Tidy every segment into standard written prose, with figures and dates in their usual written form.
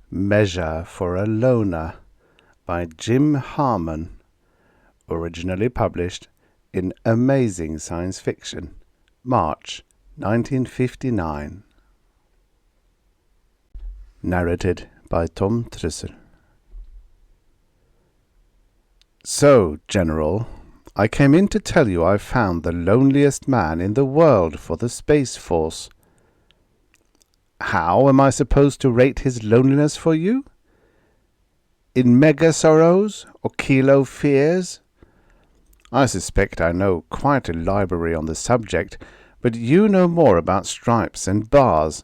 Measure for a Loner by Jim Harmon, originally published in Amazing Science Fiction, March 1959. Narrated by Tom Trussel. So, General, I came in to tell you I found the loneliest man in the world for the Space Force. How am I supposed to rate his loneliness for you? In mega sorrows or kilo fears? I suspect I know quite a library on the subject, but you know more about stripes and bars.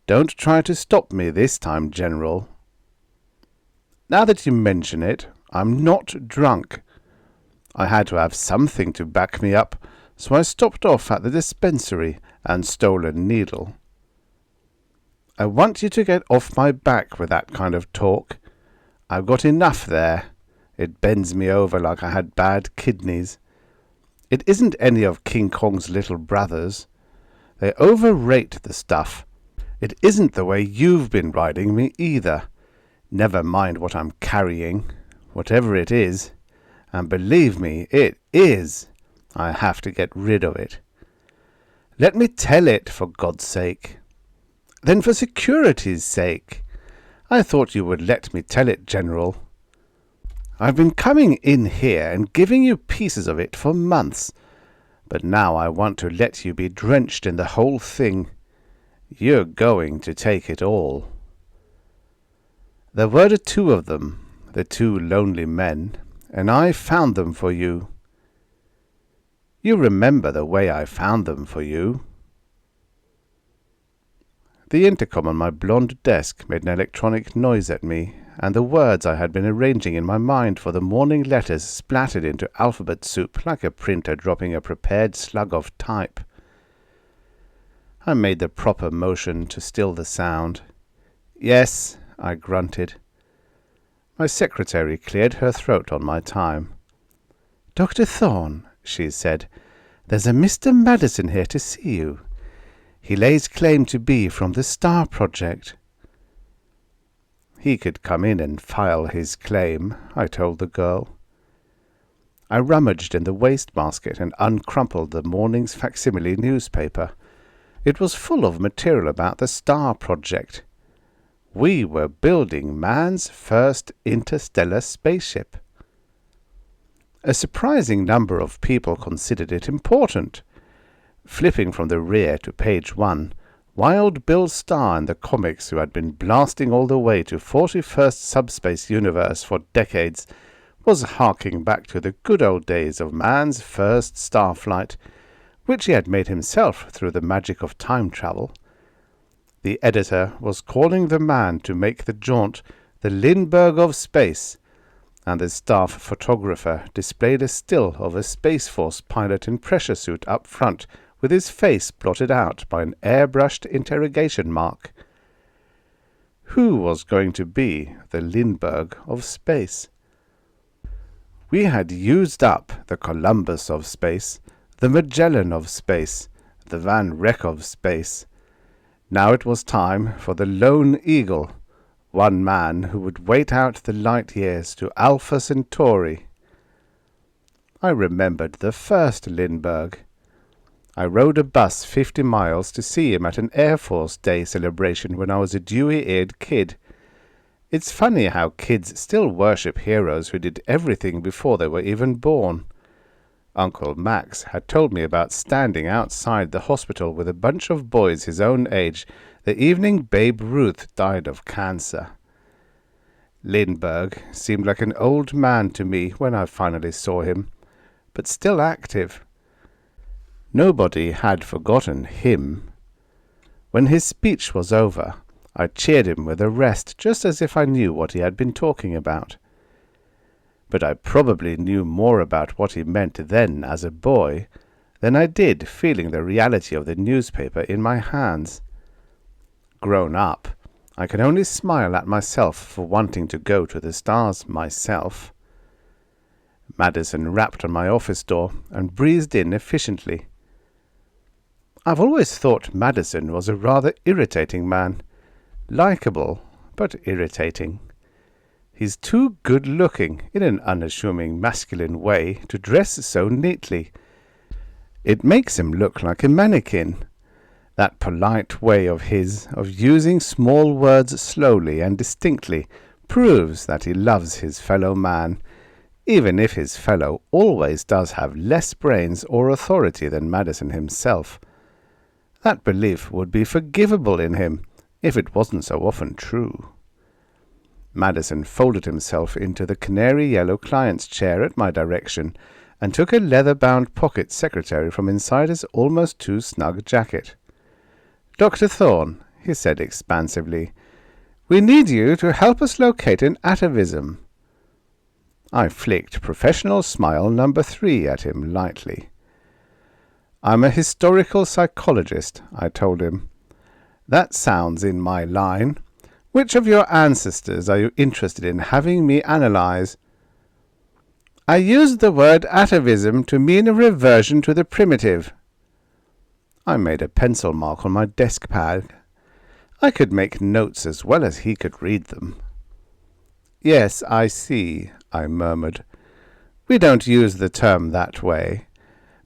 Don't try to stop me this time, General. Now that you mention it, I'm not drunk. I had to have something to back me up, so I stopped off at the dispensary and stole a needle. I want you to get off my back with that kind of talk. I've got enough there. It bends me over like I had bad kidneys. It isn't any of King Kong's little brothers. They overrate the stuff. It isn't the way you've been riding me either. Never mind what I'm carrying, whatever it is. And believe me, it is. I have to get rid of it. Let me tell it, for God's sake. Then for security's sake. I thought you would let me tell it, General. I've been coming in here and giving you pieces of it for months, but now I want to let you be drenched in the whole thing. You're going to take it all. There were the two of them, the two lonely men, and I found them for you. You remember the way I found them for you. The intercom on my blonde desk made an electronic noise at me, and the words I had been arranging in my mind for the morning letters splattered into alphabet soup like a printer dropping a prepared slug of type. I made the proper motion to still the sound. Yes, I grunted. My secretary cleared her throat on my time. Dr. Thorne, she said, there's a Mr. Madison here to see you. He lays claim to be from the Star Project. He could come in and file his claim, I told the girl. I rummaged in the wastebasket and uncrumpled the morning's facsimile newspaper. It was full of material about the Star Project. We were building man's first interstellar spaceship. A surprising number of people considered it important. Flipping from the rear to page 1, Wild Bill Starr in the comics, who had been blasting all the way to 41st Subspace Universe for decades, was harking back to the good old days of man's first starflight, which he had made himself through the magic of time travel. The editor was calling the man to make the jaunt the Lindbergh of space, and the staff photographer displayed a still of a Space Force pilot in pressure suit up front, with his face blotted out by an airbrushed interrogation mark. Who was going to be the Lindbergh of space? We had used up the Columbus of space, the Magellan of space, the Van Rek of space. Now it was time for the Lone Eagle, one man who would wait out the light years to Alpha Centauri. I remembered the first Lindbergh. I rode a bus 50 miles to see him at an Air Force Day celebration when I was a dewy-eared kid. It's funny how kids still worship heroes who did everything before they were even born. Uncle Max had told me about standing outside the hospital with a bunch of boys his own age the evening Babe Ruth died of cancer. Lindbergh seemed like an old man to me when I finally saw him, but still active. Nobody had forgotten him. When his speech was over, I cheered him with a rest, just as if I knew what he had been talking about. But I probably knew more about what he meant then as a boy than I did feeling the reality of the newspaper in my hands. Grown up, I can only smile at myself for wanting to go to the stars myself. Madison rapped on my office door and breezed in efficiently. I've always thought Madison was a rather irritating man, likable, but irritating. He's too good-looking, in an unassuming masculine way, to dress so neatly. It makes him look like a mannequin. That polite way of his, of using small words slowly and distinctly, proves that he loves his fellow man, even if his fellow always does have less brains or authority than Madison himself. That belief would be forgivable in him, if it wasn't so often true. Madison folded himself into the canary-yellow client's chair at my direction, and took a leather-bound pocket secretary from inside his almost too snug jacket. "Dr. Thorne," he said expansively, "we need you to help us locate an atavism." I flicked professional smile number 3 at him lightly. "I'm a historical psychologist," I told him. "That sounds in my line. Which of your ancestors are you interested in having me analyze?" "I used the word atavism to mean a reversion to the primitive." I made a pencil mark on my desk pad. I could make notes as well as he could read them. "Yes, I see," I murmured. "We don't use the term that way.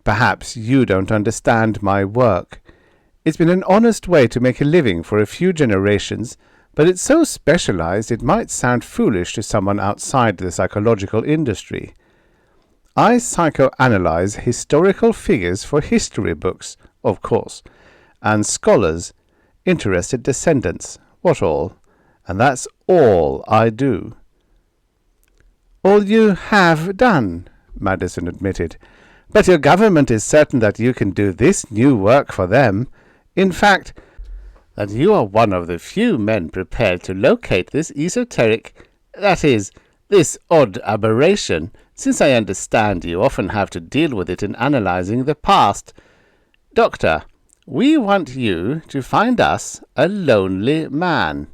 Perhaps you don't understand my work. It's been an honest way to make a living for a few generations, but it's so specialized it might sound foolish to someone outside the psychological industry. I psychoanalyze historical figures for history books, of course, and scholars, interested descendants, what all, and that's all I do." "All you have done," Madison admitted. "But your government is certain that you can do this new work for them. In fact, that you are one of the few men prepared to locate this esoteric, that is, this odd aberration, since I understand you often have to deal with it in analyzing the past. Doctor, we want you to find us a lonely man."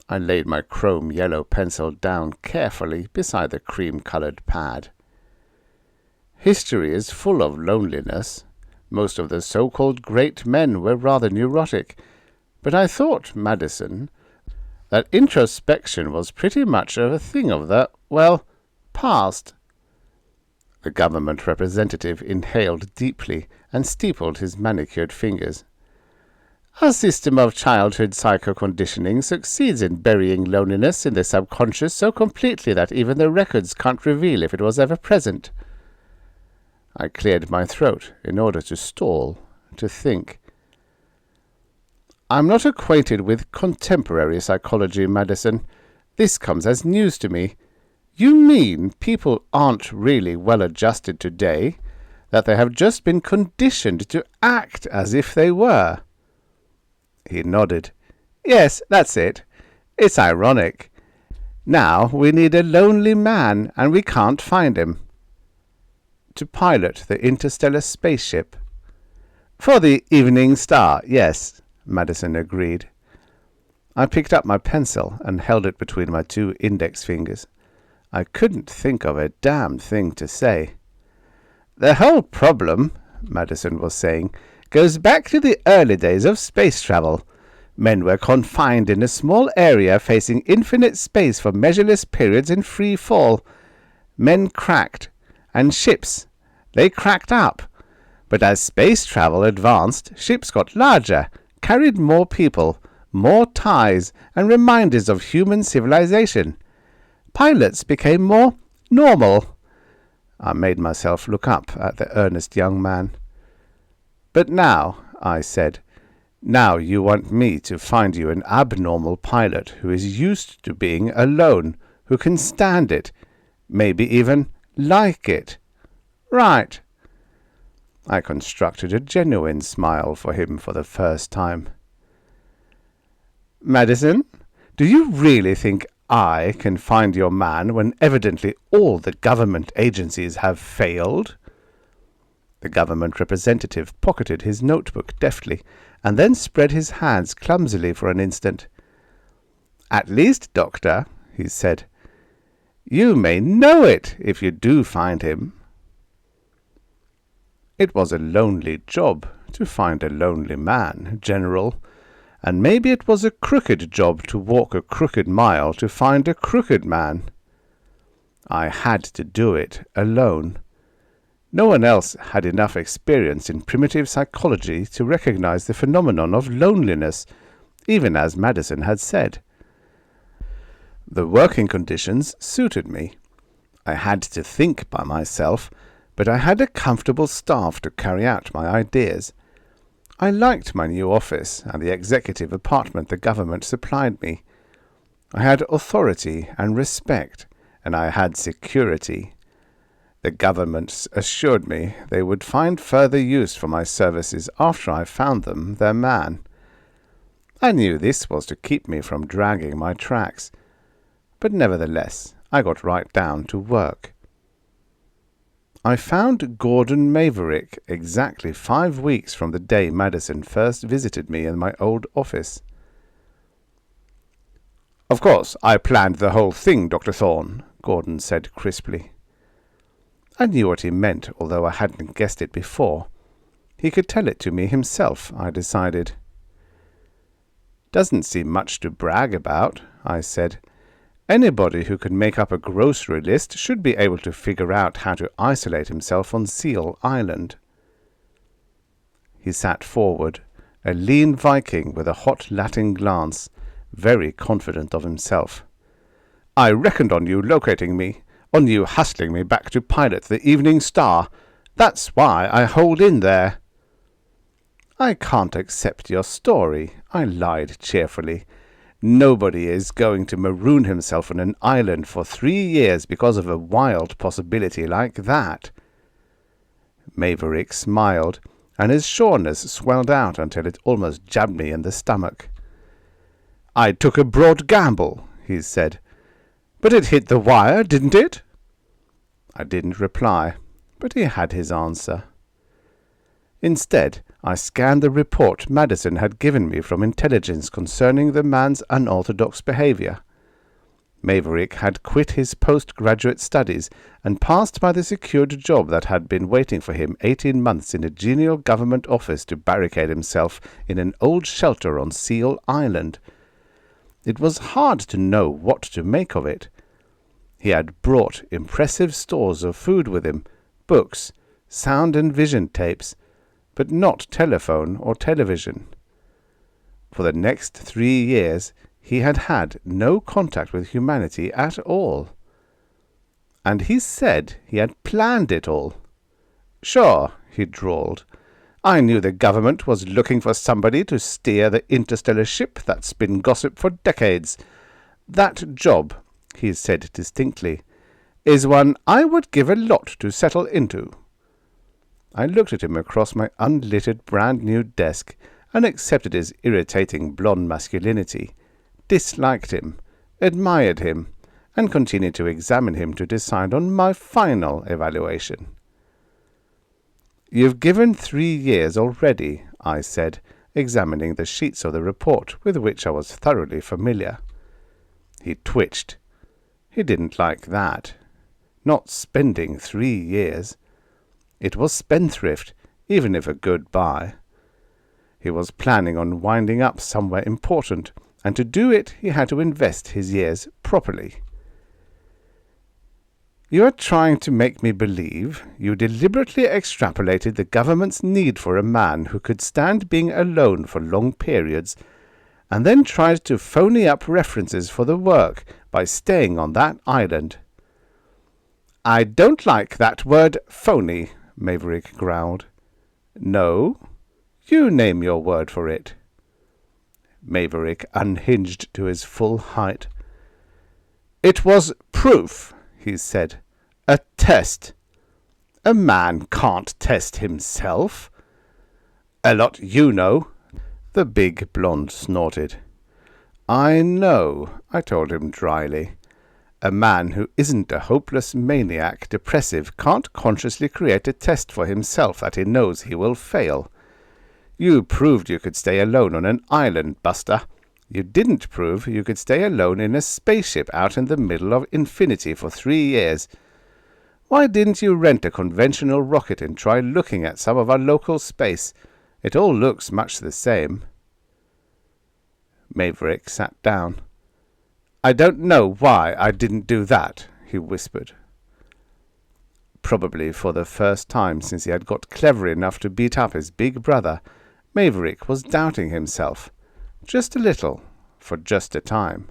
I laid my chrome yellow pencil down carefully beside the cream-colored pad. "History is full of loneliness. Most of the so-called great men were rather neurotic, but I thought, Madison, that introspection was pretty much a thing of the, well, past." The government representative inhaled deeply and steepled his manicured fingers. "Our system of childhood psycho-conditioning succeeds in burying loneliness in the subconscious so completely that even the records can't reveal if it was ever present." I cleared my throat in order to stall, to think. "I'm not acquainted with contemporary psychology, Madison. This comes as news to me. You mean people aren't really well adjusted today, that they have just been conditioned to act as if they were?" He nodded. "Yes, that's it. It's ironic. Now we need a lonely man, and we can't find him." "To pilot the interstellar spaceship." "For the Evening Star, yes," Madison agreed. I picked up my pencil and held it between my 2 index fingers. I couldn't think of a damned thing to say. "The whole problem," Madison was saying, "goes back to the early days of space travel. Men were confined in a small area facing infinite space for measureless periods in free fall. Men cracked, and ships, they cracked up. But as space travel advanced, ships got larger, carried more people, more ties, and reminders of human civilization. Pilots became more normal." I made myself look up at the earnest young man. "But now," I said, "now you want me to find you an abnormal pilot who is used to being alone, who can stand it, maybe even like it. Right." I constructed a genuine smile for him for the first time. "Madison, do you really think I can find your man when evidently all the government agencies have failed?" The government representative pocketed his notebook deftly, and then spread his hands clumsily for an instant. "At least, Doctor," he said, "you may know it if you do find him." It was a lonely job to find a lonely man, General, and maybe it was a crooked job to walk a crooked mile to find a crooked man. I had to do it alone. No one else had enough experience in primitive psychology to recognize the phenomenon of loneliness, even as Madison had said. The working conditions suited me. I had to think by myself, but I had a comfortable staff to carry out my ideas. I liked my new office and the executive apartment the government supplied me. I had authority and respect, and I had security. The government assured me they would find further use for my services after I found them their man. I knew this was to keep me from dragging my tracks, but nevertheless I got right down to work. I found Gordon Maverick exactly 5 weeks from the day Madison first visited me in my old office. "Of course, I planned the whole thing, Dr. Thorne," Gordon said crisply. I knew what he meant, although I hadn't guessed it before. He could tell it to me himself, I decided. "Doesn't seem much to brag about," I said. "Anybody who can make up a grocery list should be able to figure out how to isolate himself on Seal Island." He sat forward, a lean Viking with a hot Latin glance, very confident of himself. "I reckoned on you locating me, on you hustling me back to pilot the Evening Star. That's why I holed in there." "I can't accept your story," I lied cheerfully. "Nobody is going to maroon himself on an island for 3 years because of a wild possibility like that." Maverick smiled, and his sureness swelled out until it almost jabbed me in the stomach. "I took a broad gamble," he said. "But it hit the wire, didn't it?" I didn't reply, but he had his answer. Instead, I scanned the report Madison had given me from intelligence concerning the man's unorthodox behavior. Maverick had quit his postgraduate studies and passed by the secured job that had been waiting for him 18 months in a genial government office to barricade himself in an old shelter on Seal Island. It was hard to know what to make of it. He had brought impressive stores of food with him, books, sound and vision tapes, but not telephone or television. For the next 3 years he had had no contact with humanity at all. And he said he had planned it all. "Sure," he drawled. "I knew the government was looking for somebody to steer the interstellar ship that's been gossip for decades. That job," he said distinctly, "is one I would give a lot to settle into." I looked at him across my unlittered brand-new desk and accepted his irritating blonde masculinity, disliked him, admired him, and continued to examine him to decide on my final evaluation. "You've given 3 years already," I said, examining the sheets of the report with which I was thoroughly familiar. He twitched. He didn't like that. Not spending 3 years. It was spendthrift, even if a goodbye. He was planning on winding up somewhere important, and to do it he had to invest his years properly. "You are trying to make me believe you deliberately extrapolated the government's need for a man who could stand being alone for long periods, and then tried to phony up references for the work by staying on that island." "I don't like that word phony," Maverick growled. "No? You name your word for it." Maverick unhinged to his full height. "It was proof," he said. "A test. A man can't test himself." "A lot you know," the big blonde snorted. "I know," I told him dryly. "A man who isn't a hopeless maniac depressive can't consciously create a test for himself that he knows he will fail. You proved you could stay alone on an island, Buster. You didn't prove you could stay alone in a spaceship out in the middle of infinity for 3 years. Why didn't you rent a conventional rocket and try looking at some of our local space? It all looks much the same." Maverick sat down. "I don't know why I didn't do that," he whispered. Probably for the first time since he had got clever enough to beat up his big brother, Maverick was doubting himself. Just a little, for just a time.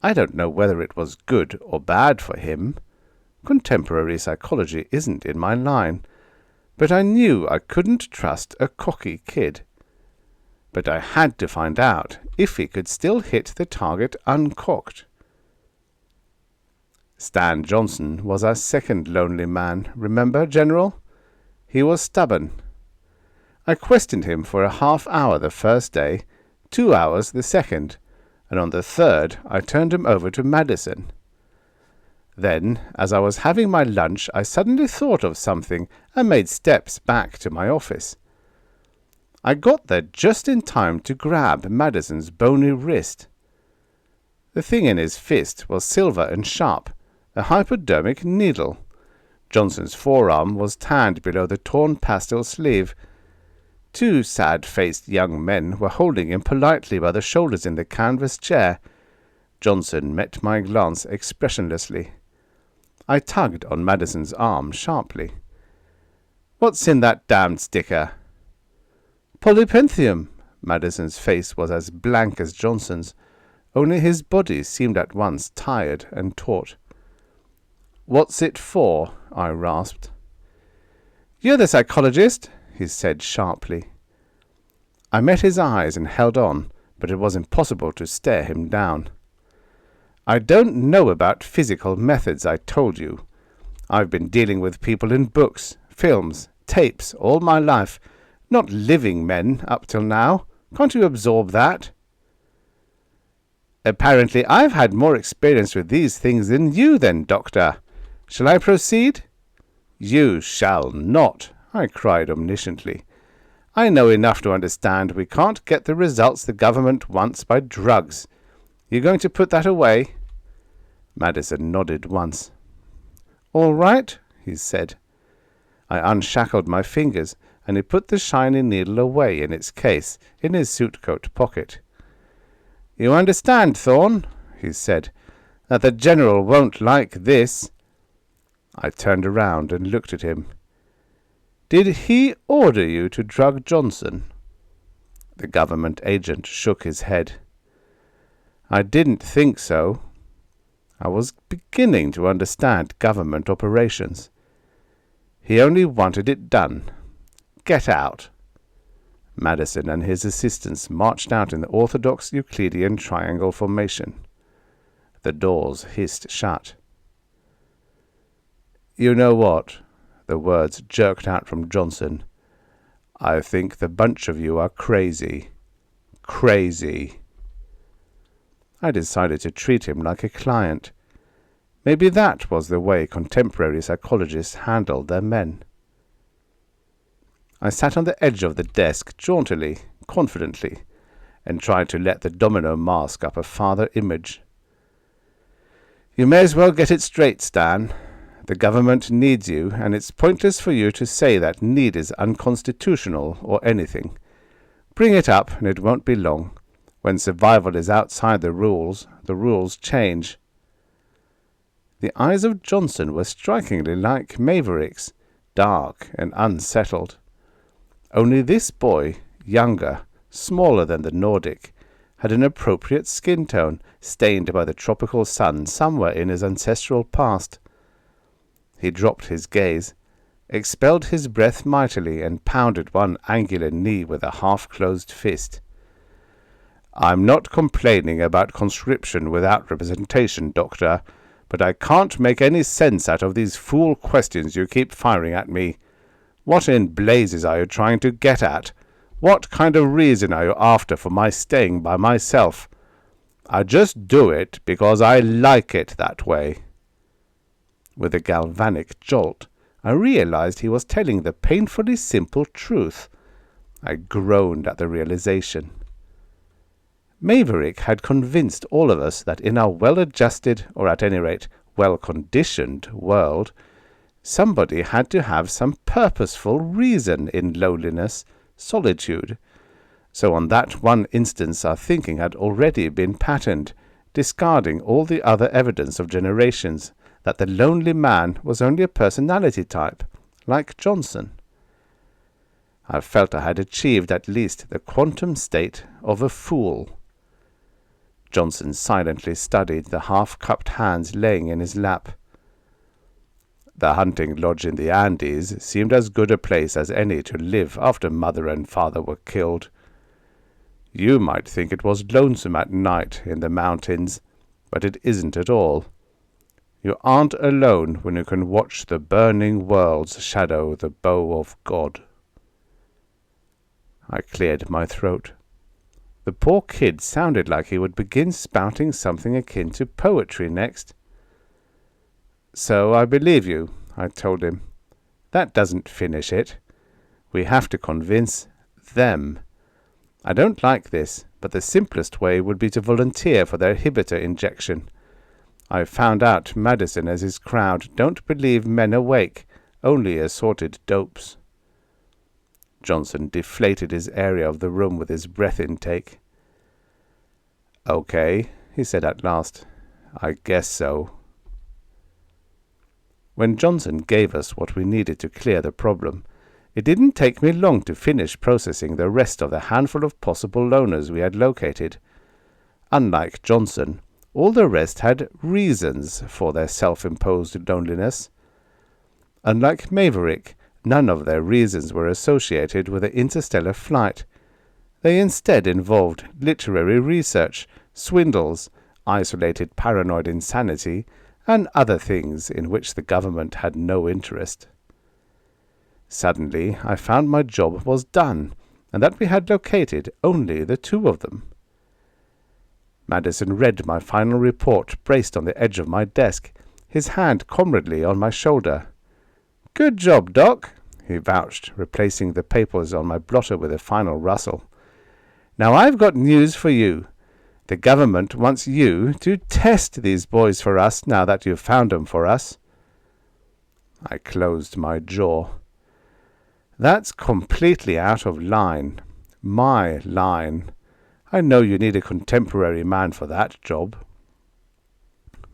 I don't know whether it was good or bad for him. Contemporary psychology isn't in my line. But I knew I couldn't trust a cocky kid. But I had to find out if he could still hit the target uncocked. Stan Johnson was our second lonely man, remember, General? He was stubborn. I questioned him for a half-hour the first day, 2 hours the second, and on the third I turned him over to Madison. Then, as I was having my lunch, I suddenly thought of something and made steps back to my office. I got there just in time to grab Madison's bony wrist. The thing in his fist was silver and sharp, a hypodermic needle. Johnson's forearm was tanned below the torn pastel sleeve. 2 sad-faced young men were holding him politely by the shoulders in the canvas chair. Johnson met my glance expressionlessly. I tugged on Madison's arm sharply. "What's in that damned sticker?" "Polypenthium." Madison's face was as blank as Johnson's, only his body seemed at once tired and taut. "What's it for?" I rasped. "You're the psychologist," he said sharply. I met his eyes and held on, but it was impossible to stare him down. "I don't know about physical methods, I told you. I've been dealing with people in books, films, tapes all my life, not living men up till now. Can't you absorb that?" "Apparently I've had more experience with these things than you then, Doctor. Shall I proceed?" "You shall not," I cried omnisciently. "I know enough to understand we can't get the results the government wants by drugs. You going to put that away?" Madison nodded once. "All right," he said. I unshackled my fingers, and he put the shiny needle away in its case in his suit-coat pocket. "You understand, Thorne," he said, "that the General won't like this." I turned around and looked at him. "Did he order you to drug Johnson?" The government agent shook his head. "I didn't think so." I was beginning to understand government operations. He only wanted it done. "Get out." Madison and his assistants marched out in the orthodox Euclidean triangle formation. The doors hissed shut. "You know what?" The words jerked out from Johnson. "I think the bunch of you are crazy. Crazy." I decided to treat him like a client. Maybe that was the way contemporary psychologists handled their men. I sat on the edge of the desk jauntily, confidently, and tried to let the domino mask up a father image. "You may as well get it straight, Stan. The government needs you, and it's pointless for you to say that need is unconstitutional or anything. Bring it up, and it won't be long. When survival is outside the rules change." The eyes of Johnson were strikingly like Maverick's, dark and unsettled. Only this boy, younger, smaller than the Nordic, had an appropriate skin tone stained by the tropical sun somewhere in his ancestral past. He dropped his gaze, expelled his breath mightily, and pounded one angular knee with a half-closed fist. "I'm not complaining about conscription without representation, Doctor, but I can't make any sense out of these fool questions you keep firing at me. What in blazes are you trying to get at? What kind of reason are you after for my staying by myself? I just do it because I like it that way." With a galvanic jolt, I realized he was telling the painfully simple truth. I groaned at the realization. Maverick had convinced all of us that in our well-adjusted, or at any rate well-conditioned world, somebody had to have some purposeful reason in loneliness, solitude, So on that one instance our thinking had already been patterned, discarding all the other evidence of generations that the lonely man was only a personality type, like Johnson. I felt I had achieved at least the quantum state of a fool. Johnson silently studied the half-cupped hands laying in his lap. The hunting lodge in the Andes seemed as good a place as any to live after mother and father were killed. You might think it was lonesome at night in the mountains, but it isn't at all. You aren't alone when you can watch the burning worlds shadow the bow of God. I cleared my throat. The poor kid sounded like he would begin spouting something akin to poetry next. So I believe you, I told him. That doesn't finish it. We have to convince them. I don't like this, but the simplest way would be to volunteer for their inhibitor injection. I've found out Madison and his crowd don't believe men awake, only assorted dopes. Johnson deflated his area of the room with his breath intake. Okay, he said at last. I guess so. When Johnson gave us what we needed to clear the problem, it didn't take me long to finish processing the rest of the handful of possible loners we had located. Unlike Johnson, all the rest had reasons for their self-imposed loneliness. Unlike Maverick, none of their reasons were associated with an interstellar flight. They instead involved literary research, swindles, isolated paranoid insanity, and other things in which the government had no interest. Suddenly I found my job was done, and that we had located only the two of them. Madison read my final report braced on the edge of my desk, his hand comradely on my shoulder. "Good job, Doc," he vouched, replacing the papers on my blotter with a final rustle. "Now I've got news for you. The government wants you to test these boys for us now that you've found 'em for us." I closed my jaw. That's completely out of line. My line. I know you need a contemporary man for that job.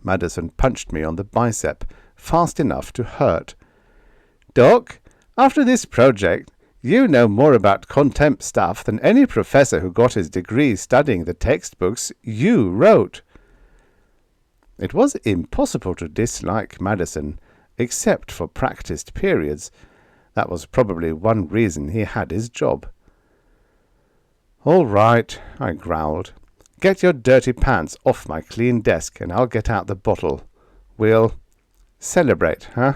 Madison punched me on the bicep, fast enough to hurt. "Doc, after this project, you know more about contempt stuff than any professor who got his degree studying the textbooks you wrote." It was impossible to dislike Madison, except for practiced periods. That was probably one reason he had his job. "All right," I growled. "Get your dirty pants off my clean desk and I'll get out the bottle. We'll celebrate, huh?"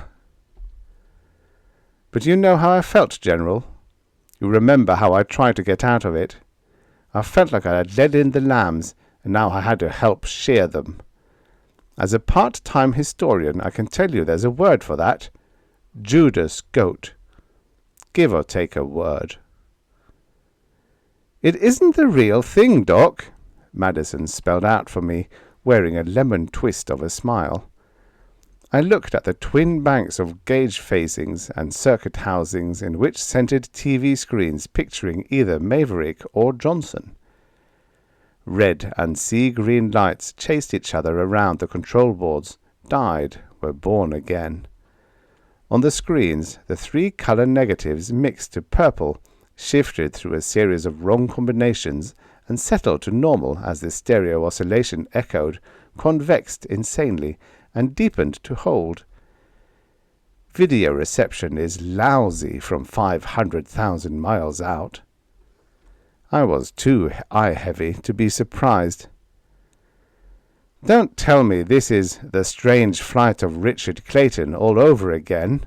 "But you know how I felt, General. You remember how I tried to get out of it. I felt like I had led in the lambs, and now I had to help shear them. As a part-time historian, I can tell you there's a word for that. Judas goat. Give or take a word." "It isn't the real thing, Doc," Madison spelled out for me, wearing a lemon twist of a smile. I looked at the twin banks of gauge facings and circuit housings in which centered TV screens picturing either Maverick or Johnson. Red and sea-green lights chased each other around the control boards, died, were born again. On the screens, the three color negatives mixed to purple, shifted through a series of wrong combinations, and settled to normal as the stereo oscillation echoed, convexed insanely, and deepened to hold. Video reception is lousy from 500,000 miles out. I was too eye-heavy to be surprised. "Don't tell me this is The Strange Flight of Richard Clayton all over again."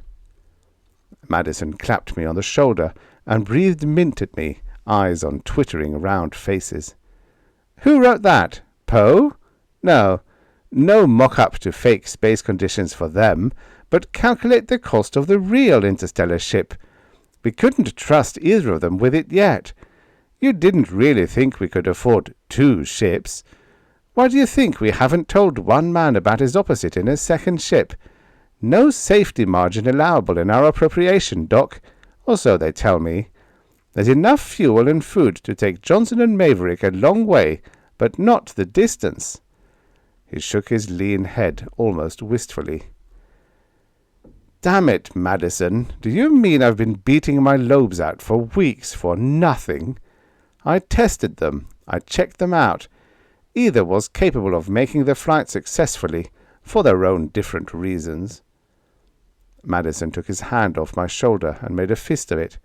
Madison clapped me on the shoulder and breathed mint at me, eyes on twittering round faces. "Who wrote that? Poe? No mock-up to fake space conditions for them, but calculate the cost of the real interstellar ship. We couldn't trust either of them with it yet. You didn't really think we could afford 2 ships. Why do you think we haven't told one man about his opposite in a second ship? No safety margin allowable in our appropriation, Doc, or so they tell me. There's enough fuel and food to take Johnson and Maverick a long way, but not the distance. He shook his lean head almost wistfully. Damn it, Madison, do you mean I've been beating my lobes out for weeks for nothing? I tested them. I checked them out. Either was capable of making the flight successfully, for their own different reasons. Madison took his hand off my shoulder and made a fist of it.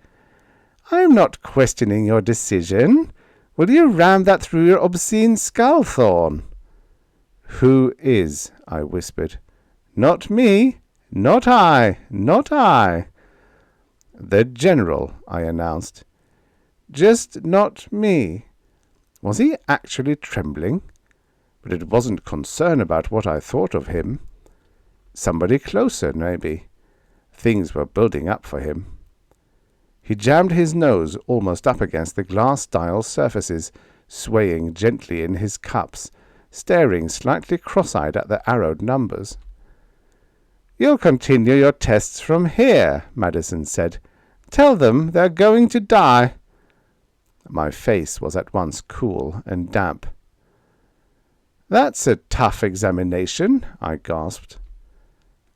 I'm not questioning your decision. Will you ram that through your obscene skull, Thorn? Who is? I whispered. Not me. Not I. Not I. The General, I announced. Just not me. Was he actually trembling? But it wasn't concern about what I thought of him. Somebody closer, maybe. Things were building up for him. He jammed his nose almost up against the glass dial surfaces, swaying gently in his cups, staring slightly cross-eyed at the arrowed numbers. You'll continue your tests from here, Madison said. Tell them they're going to die. My face was at once cool and damp. That's a tough examination, I gasped.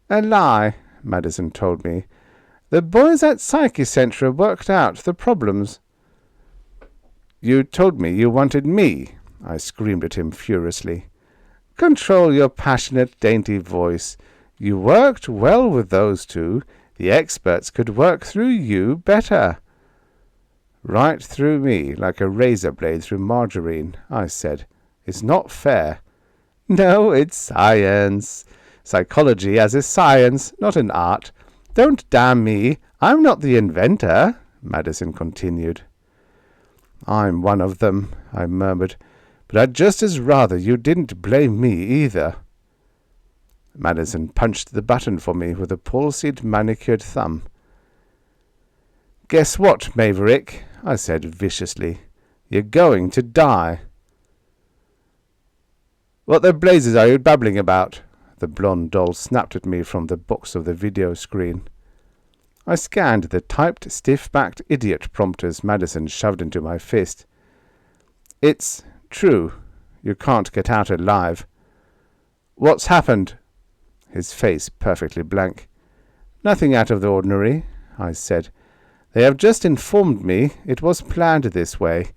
A lie, Madison told me. The boys at Psyche Centra worked out the problems. You told me you wanted me, I screamed at him furiously. Control your passionate, dainty voice. You worked well with those two. The experts could work through you better. Right through me, like a razor blade through margarine, I said. It's not fair. No, it's science. Psychology as a science, not an art. Don't damn me. I'm not the inventor, Madison continued. I'm one of them, I murmured, but I'd just as rather you didn't blame me either. Madison punched the button for me with a palsied, manicured thumb. Guess what, Maverick? I said viciously. You're going to die. What the blazes are you babbling about? The blonde doll snapped at me from the box of the video screen. I scanned the typed, stiff-backed idiot prompters Madison shoved into my fist. It's true. You can't get out alive. What's happened? His face perfectly blank. Nothing out of the ordinary, I said. They have just informed me it was planned this way.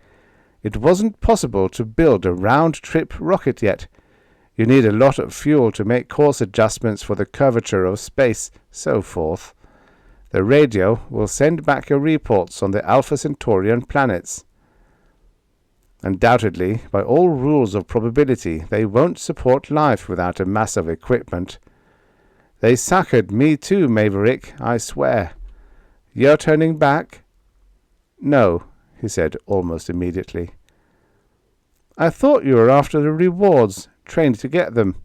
It wasn't possible to build a round-trip rocket yet. You need a lot of fuel to make course adjustments for the curvature of space, so forth. The radio will send back your reports on the Alpha Centaurian planets. Undoubtedly, by all rules of probability, they won't support life without a mass of equipment. They suckered me too, Maverick, I swear. You're turning back? No, he said almost immediately. I thought you were after the rewards, trained to get them.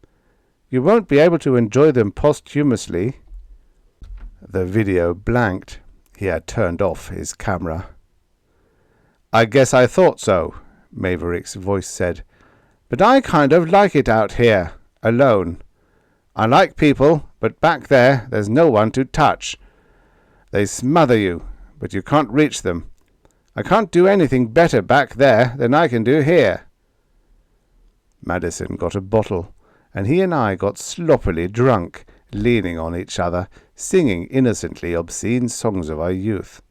You won't be able to enjoy them posthumously. The video blanked. He had turned off his camera. I guess I thought so, Maverick's voice said. But I kind of like it out here, alone. I like people, but back there's no one to touch. They smother you, but you can't reach them. I can't do anything better back there than I can do here. Madison got a bottle, and he and I got sloppily drunk, leaning on each other, singing innocently obscene songs of our youth.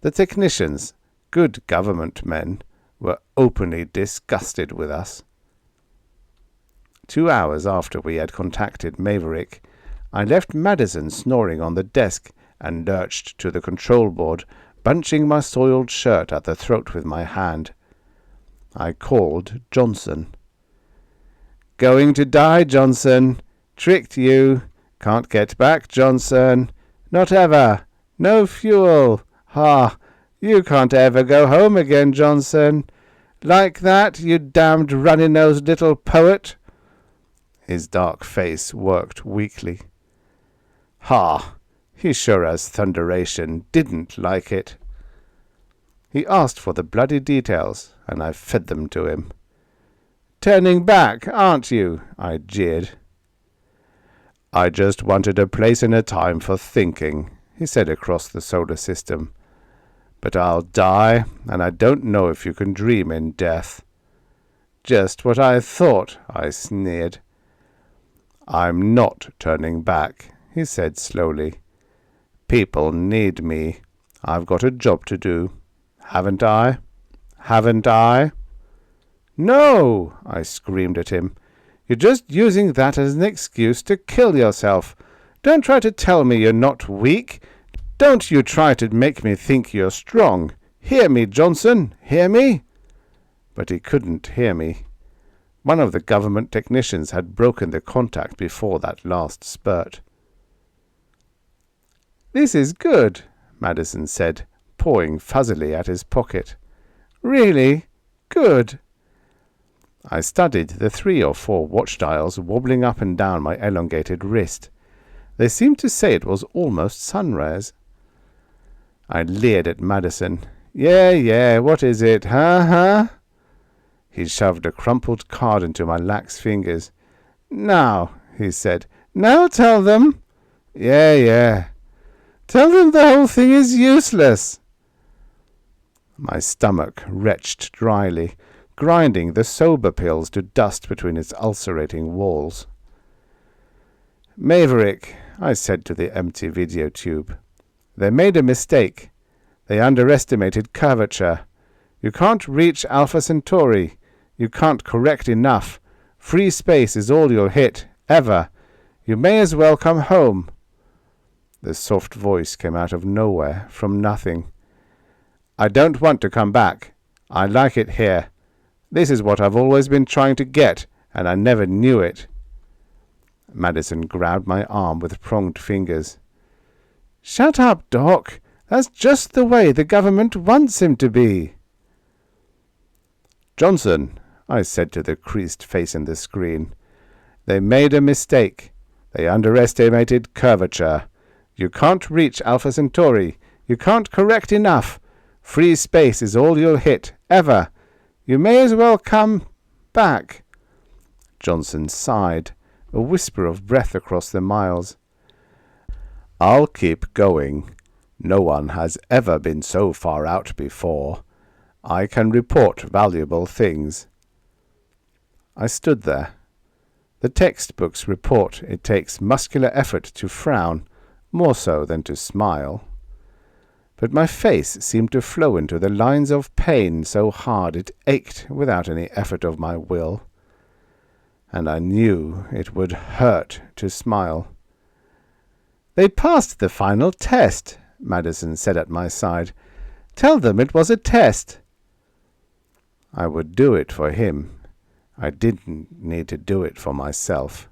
The technicians, good government men, were openly disgusted with us. 2 hours after we had contacted Maverick, I left Madison snoring on the desk and lurched to the control board, bunching my soiled shirt at the throat with my hand. I called Johnson. Going to die, Johnson. Tricked you. Can't get back, Johnson. Not ever. No fuel. Ha! You can't ever go home again, Johnson. Like that, you damned runny-nosed little poet. His dark face worked weakly. Ha! He sure as thunderation didn't like it. He asked for the bloody details, and I fed them to him. Turning back, aren't you? I jeered. I just wanted a place and a time for thinking, he said across the solar system. But I'll die, and I don't know if you can dream in death. Just what I thought, I sneered. I'm not turning back, he said slowly. People need me. I've got a job to do. Haven't I? Haven't I? No, I screamed at him. You're just using that as an excuse to kill yourself. Don't try to tell me you're not weak. Don't you try to make me think you're strong. Hear me, Johnson, hear me? But he couldn't hear me. One of the government technicians had broken the contact before that last spurt. This is good, Madison said, pawing fuzzily at his pocket. Really good. I studied the 3 or 4 watch dials wobbling up and down my elongated wrist. They seemed to say it was almost sunrise. I leered at Madison. Yeah, what is it, huh? He shoved a crumpled card into my lax fingers. Now, he said. Now tell them. Yeah. Tell them the whole thing is useless. My stomach retched dryly, grinding the sober pills to dust between its ulcerating walls. Maverick, I said to the empty video tube. They made a mistake. They underestimated curvature. You can't reach Alpha Centauri. You can't correct enough. Free space is all you'll hit, ever. You may as well come home. The soft voice came out of nowhere, from nothing. I don't want to come back. I like it here. This is what I've always been trying to get, and I never knew it. Madison grabbed my arm with pronged fingers. Shut up, Doc. That's just the way the government wants him to be. Johnson, I said to the creased face in the screen. They made a mistake. They underestimated curvature. You can't reach Alpha Centauri. You can't correct enough. Free space is all you'll hit, ever. You may as well come back. Johnson sighed, a whisper of breath across the miles. I'll keep going. No one has ever been so far out before. I can report valuable things. I stood there. The textbooks report it takes muscular effort to frown, more so than to smile. But my face seemed to flow into the lines of pain so hard it ached without any effort of my will. And I knew it would hurt to smile. They passed the final test, Madison said at my side. Tell them it was a test. I would do it for him. I didn't need to do it for myself.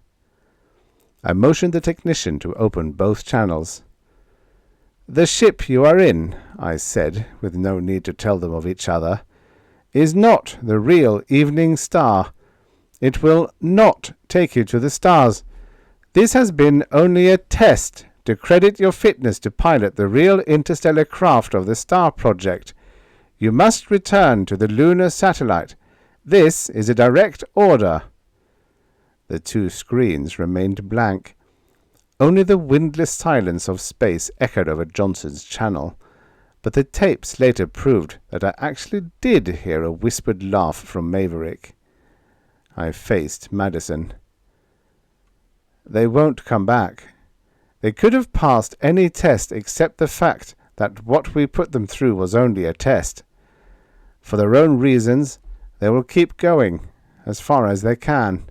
I motioned the technician to open both channels. The ship you are in, I said, with no need to tell them of each other, is not the real Evening Star. It will not take you to the stars. This has been only a test to credit your fitness to pilot the real interstellar craft of the Star Project. You must return to the lunar satellite. This is a direct order. The 2 screens remained blank. Only the windless silence of space echoed over Johnson's channel, but the tapes later proved that I actually did hear a whispered laugh from Maverick. I faced Madison. They won't come back. They could have passed any test except the fact that what we put them through was only a test. For their own reasons, they will keep going, as far as they can.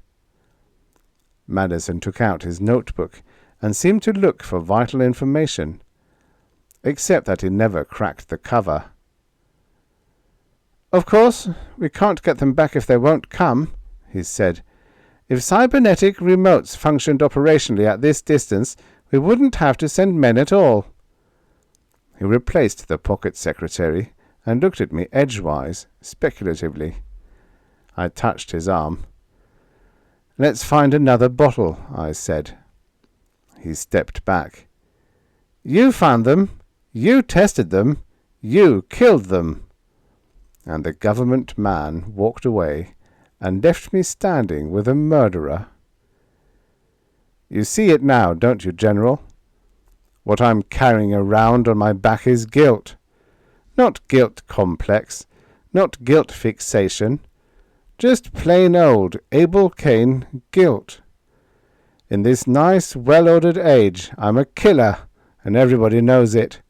Madison took out his notebook and seemed to look for vital information, except that he never cracked the cover. Of course, we can't get them back if they won't come, he said. If cybernetic remotes functioned operationally at this distance, we wouldn't have to send men at all. He replaced the pocket secretary and looked at me edgewise, speculatively. I touched his arm. Let's find another bottle, I said. He stepped back. You found them. You tested them. You killed them. And the government man walked away and left me standing with a murderer. You see it now, don't you, General? What I'm carrying around on my back is guilt. Not guilt complex, not guilt fixation, just plain old Abel Cain guilt. In this nice, well-ordered age, I'm a killer, and everybody knows it.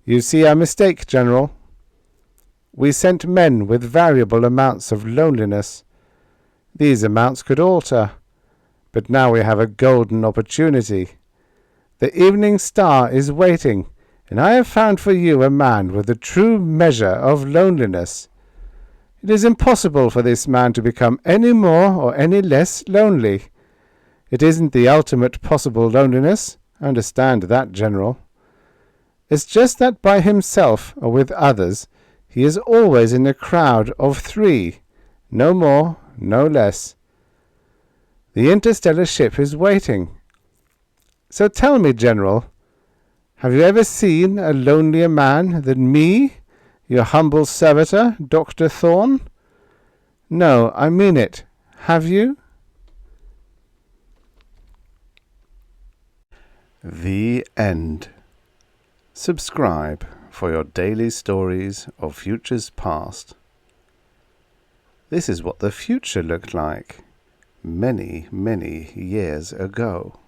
You see our mistake, General. We sent men with variable amounts of loneliness. These amounts could alter, but now we have a golden opportunity. The evening star is waiting, and I have found for you a man with the true measure of loneliness. It is impossible for this man to become any more or any less lonely. It isn't the ultimate possible loneliness. Understand that, General. It's just that by himself or with others, he is always in a crowd of 3, no more, no less. The interstellar ship is waiting. So tell me, General, have you ever seen a lonelier man than me, your humble servitor, Dr. Thorne? No, I mean it. Have you? The end. Subscribe for your daily stories of futures past. This is what the future looked like many, many years ago.